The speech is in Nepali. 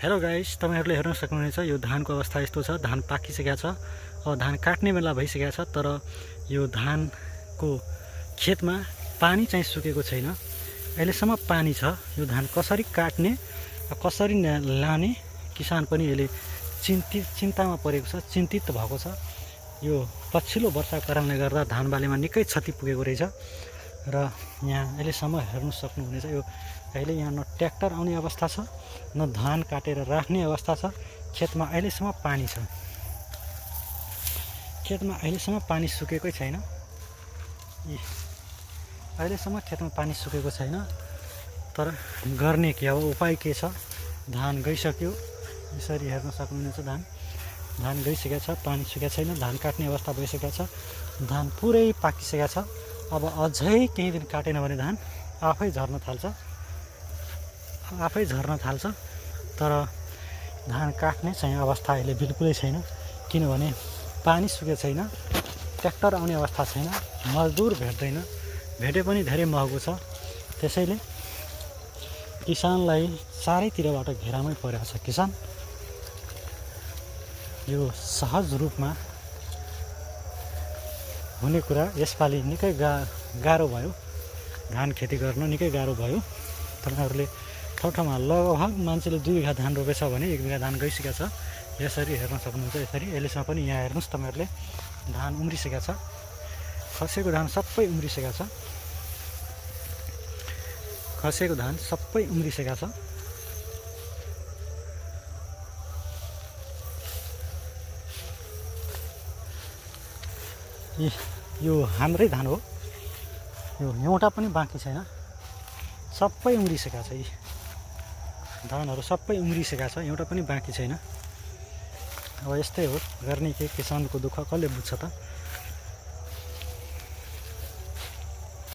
हेलो गाइस, तपाईहरुले हेर्न सक्नुहुनेछ यो धानको अवस्था यस्तो छ। धान पाकिसकेको छ। अब धान काट्ने बेला भइसकेको छ, तर यो धानको खेतमा पानी चाहिँ सुकेको छैन। अहिलेसम्म पानी छ। यो धान कसरी काट्ने, कसरी लाने, किसान पनि यसले चिन्तामा परेको छ, चिन्तित भएको छ। यो पछिल्लो वर्षाको कारणले गर्दा धान बालीमा निकै क्षति पुगेको रहेछ र यहाँ अहिलेसम्म हेर्न सक्नुहुनेछ। यो अहिले यहाँ न ट्र्याक्टर आउने अवस्था छ, न धान काटेर राख्ने अवस्था छ। खेतमा अहिलेसम्म पानी छ। खेतमा अहिलेसम्म पानी सुकेकै छैन। अहिलेसम्म खेतमा पानी सुकेको छैन, तर गर्ने के अब उपाय के छ? धान गइसक्यो। यसरी हेर्न सक्नुहुनेछ। धान गइसकेको छ, पानी सुकेको छैन, धान काट्ने अवस्था भइसकेको छ। धान पुरै पाकिसकेको छ। अब अझै केही दिन काटेन भने धान आफै झर्न थाल्छ। तर धान काट्ने चाहिँ अवस्था अहिले बिल्कुलै छैन, किनभने पानी सुकेको छैन, ट्र्याक्टर आउने अवस्था छैन, मजदुर भेट्दैन, भेटे पनि धेरै महँगो छ। त्यसैले किसानलाई चारैतिरबाट घेरामै परेको छ। किसान यो सहज रूपमा हुने कुरा यसपालि निकै गाह्रो भयो। धान खेती गर्न निकै गाह्रो भयो। तपाईहरुले ठाउँमा लगभग मान्छेले 2 बिघा धान रोपेछ भने 1 बिघा धान गइसकेको छ। यसरी हेर्न सक्नुहुन्छ। यसरी अहिलेसम्म पनि यहाँ हेर्नुस्, तपाईहरुले धान उम्रिसकेको छ। खसेको धान सबै उम्रिसकेको छ। यो हाम्रै धान हो। यो एउटा पनि बाँकी छैन, सबै उम्रिसकेको छ। यी धानहरू सबै उम्रिसकेको छ, एउटा पनि बाँकी छैन। अब यस्तै हो, गर्ने के, किसानको दुःख कसले बुझ्छ त?